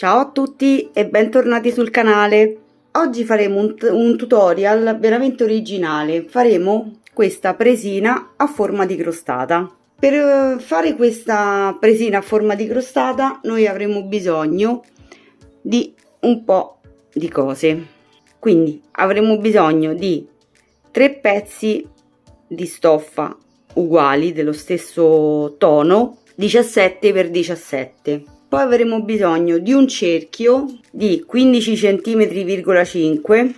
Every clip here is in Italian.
Ciao a tutti e bentornati sul canale. Oggi faremo un tutorial veramente originale. Faremo questa presina a forma di crostata. Per fare questa presina a forma di crostata noi avremo bisogno di un po' di cose. Quindi avremo bisogno di 3 pezzi di stoffa uguali, dello stesso tono, 17x17. Poi avremo bisogno di un cerchio di 15 cm,5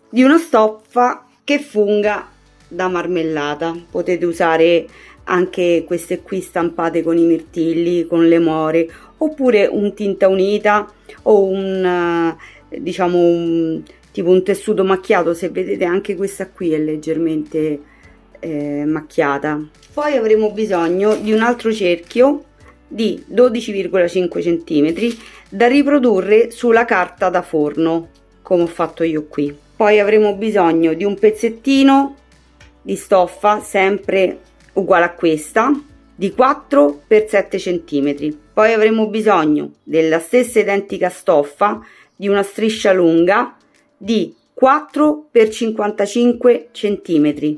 di una stoffa che funga da marmellata. Potete usare anche queste qui stampate con i mirtilli, con le more, oppure un tinta unita o un tipo un tessuto macchiato. Se vedete, anche questa qui è leggermente macchiata. Poi avremo bisogno di un altro cerchio di 12,5 cm da riprodurre sulla carta da forno, come ho fatto io qui. Poi avremo bisogno di un pezzettino di stoffa sempre uguale a questa, di 4x7 cm. Poi avremo bisogno della stessa identica stoffa, di una striscia lunga di 4x55 cm.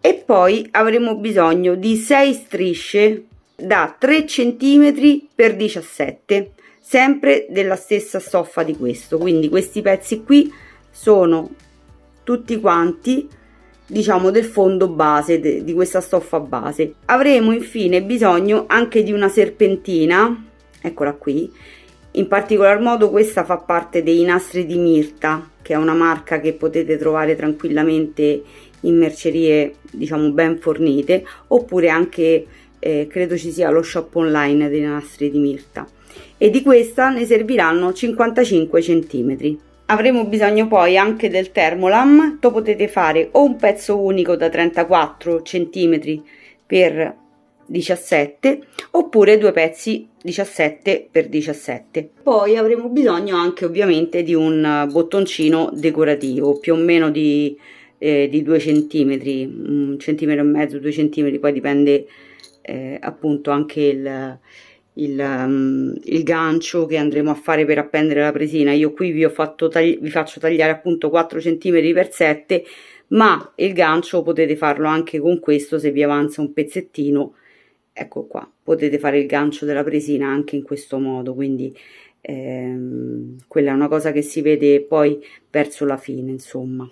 E poi avremo bisogno di 6 strisce da 3 cm per 17, sempre della stessa stoffa di questo. Quindi questi pezzi qui sono tutti quanti, diciamo, del fondo base, di questa stoffa base. Avremo infine bisogno anche di una serpentina, eccola qui. In particolar modo questa fa parte dei nastri di Mirta, che è una marca che potete trovare tranquillamente in mercerie, diciamo, ben fornite, oppure anche credo ci sia lo shop online dei nastri di Mirta, e di questa ne serviranno 55 cm. Avremo bisogno poi anche del Thermolam. Potete fare o un pezzo unico da 34 cm per 17, oppure due pezzi 17 per 17. Poi avremo bisogno anche ovviamente di un bottoncino decorativo, più o meno di 2 cm, 1,5 cm, 2 cm, poi dipende appunto anche il gancio che andremo a fare per appendere la presina. Io qui vi faccio tagliare appunto 4 cm per 7, ma il gancio potete farlo anche con questo. Se vi avanza un pezzettino, ecco qua, potete fare il gancio della presina anche in questo modo. Quindi quella è una cosa che si vede poi verso la fine, insomma.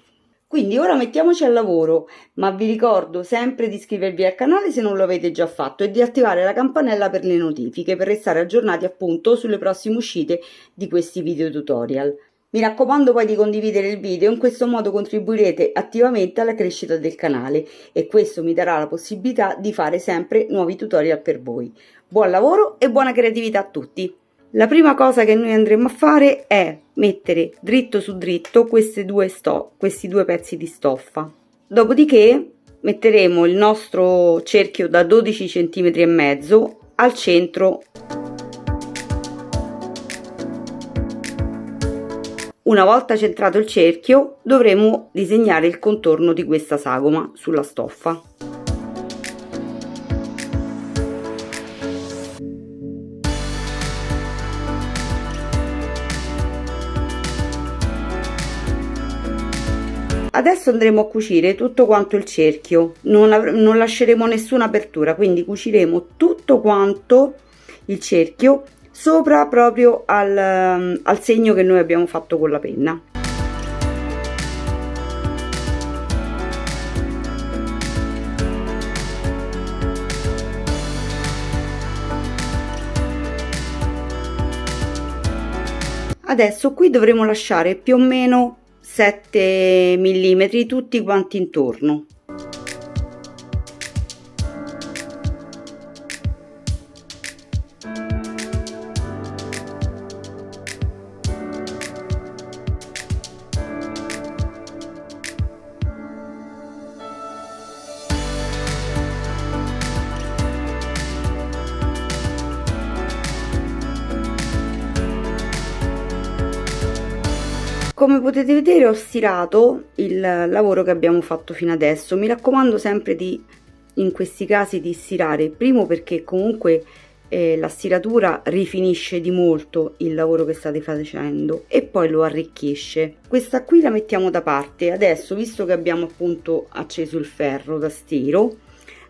Quindi ora mettiamoci al lavoro, ma vi ricordo sempre di iscrivervi al canale se non lo avete già fatto e di attivare la campanella per le notifiche, per restare aggiornati appunto sulle prossime uscite di questi video tutorial. Mi raccomando poi di condividere il video, in questo modo contribuirete attivamente alla crescita del canale e questo mi darà la possibilità di fare sempre nuovi tutorial per voi. Buon lavoro e buona creatività a tutti! La prima cosa che noi andremo a fare è mettere dritto su dritto questi due pezzi di stoffa. Dopodiché metteremo il nostro cerchio da 12 cm e mezzo al centro. Una volta centrato il cerchio dovremo disegnare il contorno di questa sagoma sulla stoffa. Adesso andremo a cucire tutto quanto il cerchio, non lasceremo nessuna apertura, quindi cuciremo tutto quanto il cerchio sopra proprio al segno che noi abbiamo fatto con la penna. Adesso qui dovremo lasciare più o meno 7 mm tutti quanti intorno. Come potete vedere ho stirato il lavoro che abbiamo fatto fino adesso. Mi raccomando sempre di, in questi casi, di stirare, primo perché comunque la stiratura rifinisce di molto il lavoro che state facendo e poi lo arricchisce. Questa qui la mettiamo da parte. Adesso, visto che abbiamo appunto acceso il ferro da stiro,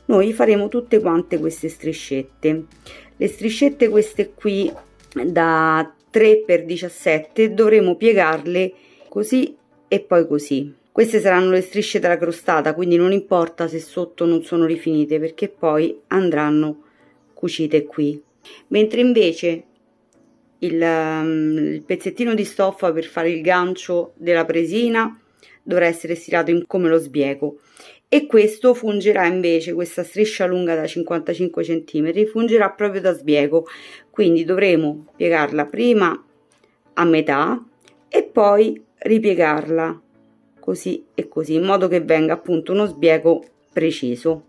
noi faremo tutte quante queste striscette. Le striscette queste qui da 3x17 dovremo piegarle così e poi così. Queste saranno le strisce della crostata, quindi non importa se sotto non sono rifinite, perché poi andranno cucite qui. Mentre invece il pezzettino di stoffa per fare il gancio della presina dovrà essere stirato come lo sbiego, e questo fungerà invece, questa striscia lunga da 55 cm fungerà proprio da sbiego, quindi dovremo piegarla prima a metà e poi ripiegarla così e così, in modo che venga appunto uno sbiego preciso.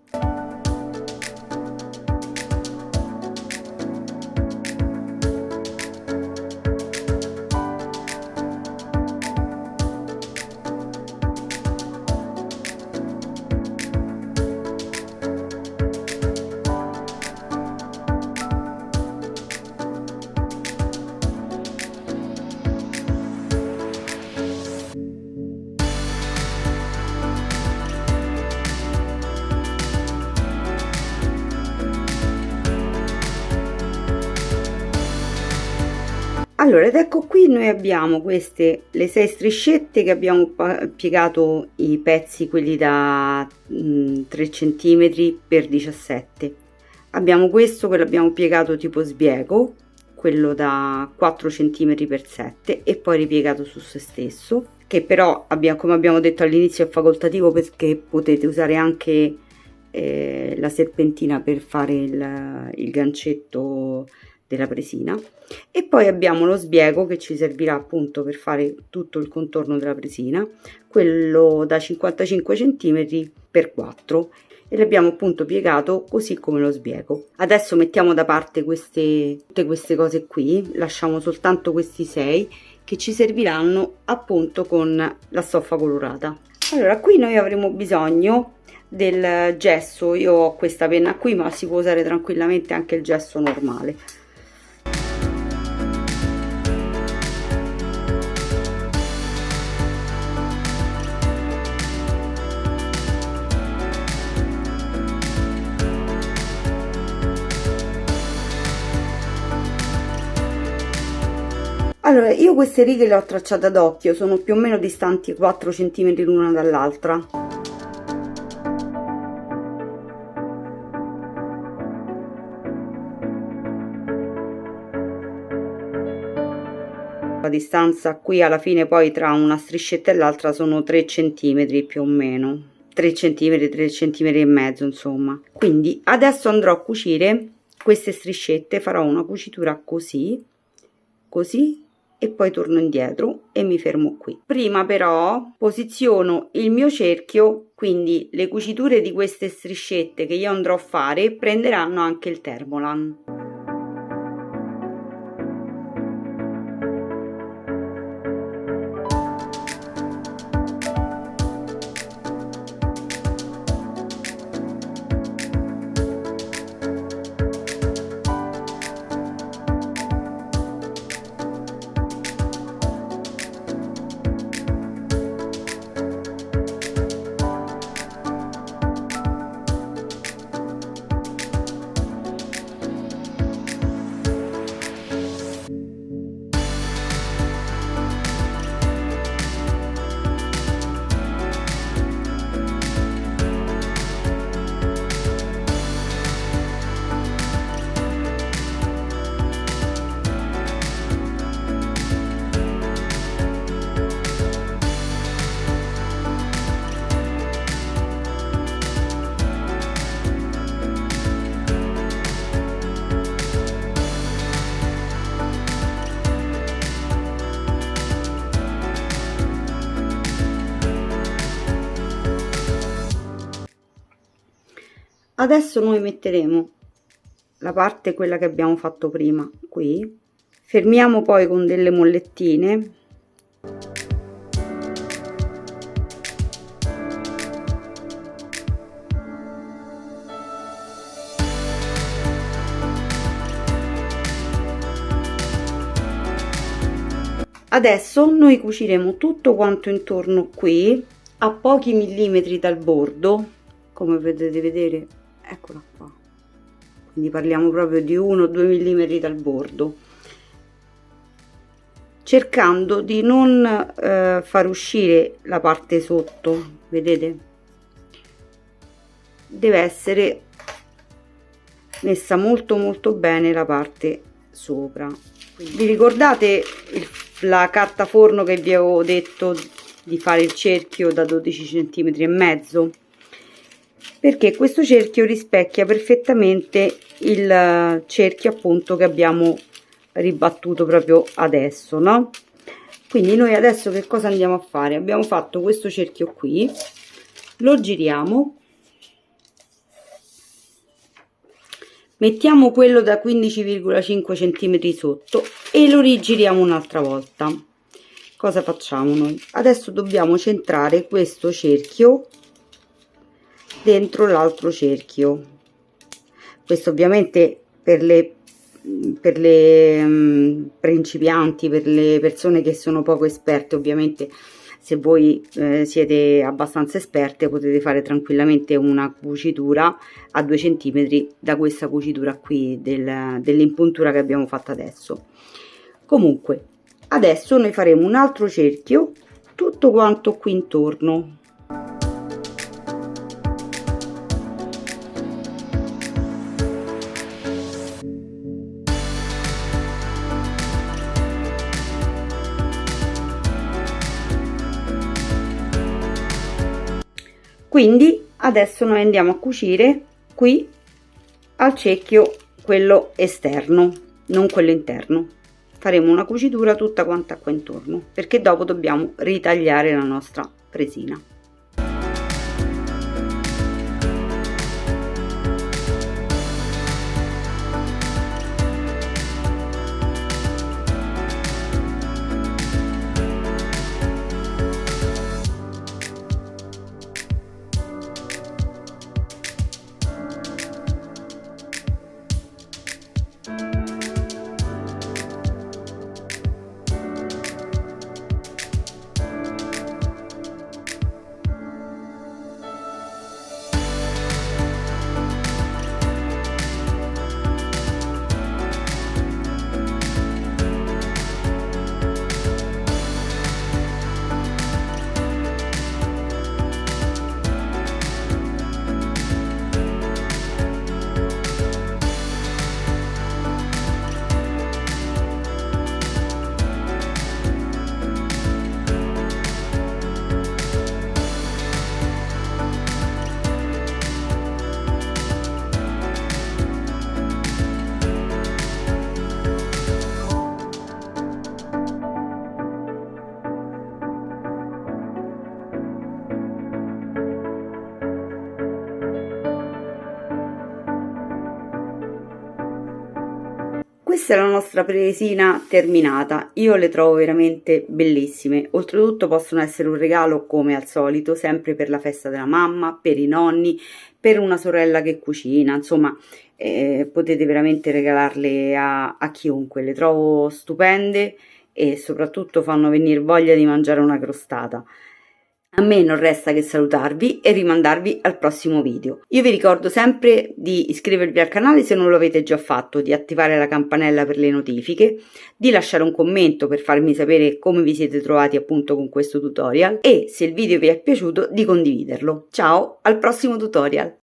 Allora, ed ecco qui noi abbiamo queste le 6 striscette che abbiamo piegato i pezzi, quelli da 3 cm per 17. Abbiamo questo che l'abbiamo piegato tipo sbiego, quello da 4 cm per 7 e poi ripiegato su se stesso, che però come abbiamo detto all'inizio è facoltativo, perché potete usare anche la serpentina per fare il gancetto della presina. E poi abbiamo lo sbiego che ci servirà appunto per fare tutto il contorno della presina, quello da 55 cm per 4, e l'abbiamo appunto piegato così come lo sbiego. Adesso mettiamo da parte tutte queste cose qui, lasciamo soltanto questi 6 che ci serviranno appunto con la stoffa colorata. Allora, qui noi avremo bisogno del gesso. Io ho questa penna qui, ma si può usare tranquillamente anche il gesso normale. Allora, io queste righe le ho tracciate ad occhio, sono più o meno distanti 4 cm l'una dall'altra. La distanza qui alla fine poi tra una striscetta e l'altra sono 3 cm più o meno, 3 cm, 3 cm e mezzo, insomma. Quindi adesso andrò a cucire queste striscette, farò una cucitura così, così, e poi torno indietro e mi fermo qui. Prima però posiziono il mio cerchio, quindi le cuciture di queste striscette che io andrò a fare prenderanno anche il Thermolan. Adesso noi metteremo la parte, quella che abbiamo fatto prima, qui, fermiamo poi con delle mollettine . Adesso noi cuciremo tutto quanto intorno qui a pochi millimetri dal bordo, come potete vedere, eccola qua, quindi parliamo proprio di 1-2 millimetri dal bordo, cercando di non far uscire la parte sotto, vedete? Deve essere messa molto bene la parte sopra. Vi ricordate la carta forno che vi avevo detto di fare il cerchio da 12 cm e mezzo? Perché questo cerchio rispecchia perfettamente il cerchio appunto che abbiamo ribattuto proprio adesso, no? Quindi noi adesso che cosa andiamo a fare? Abbiamo fatto questo cerchio qui, lo giriamo, mettiamo quello da 15,5 cm sotto e lo rigiriamo un'altra volta. Cosa facciamo noi? Adesso dobbiamo centrare questo cerchio dentro l'altro cerchio. Questo ovviamente per le principianti, per le persone che sono poco esperte. Ovviamente se voi siete abbastanza esperte potete fare tranquillamente una cucitura a 2 cm da questa cucitura qui dell'impuntura che abbiamo fatto adesso. Comunque adesso noi faremo un altro cerchio tutto quanto qui intorno. Quindi adesso noi andiamo a cucire qui al cerchio quello esterno, non quello interno. Faremo una cucitura tutta quanta qua intorno, perché dopo dobbiamo ritagliare la nostra presina. Questa è la nostra presina terminata, io le trovo veramente bellissime, oltretutto possono essere un regalo come al solito, sempre per la festa della mamma, per i nonni, per una sorella che cucina, insomma potete veramente regalarle a chiunque, le trovo stupende e soprattutto fanno venire voglia di mangiare una crostata. A me non resta che salutarvi e rimandarvi al prossimo video. Io vi ricordo sempre di iscrivervi al canale se non lo avete già fatto, di attivare la campanella per le notifiche, di lasciare un commento per farmi sapere come vi siete trovati appunto con questo tutorial e se il video vi è piaciuto di condividerlo. Ciao, al prossimo tutorial!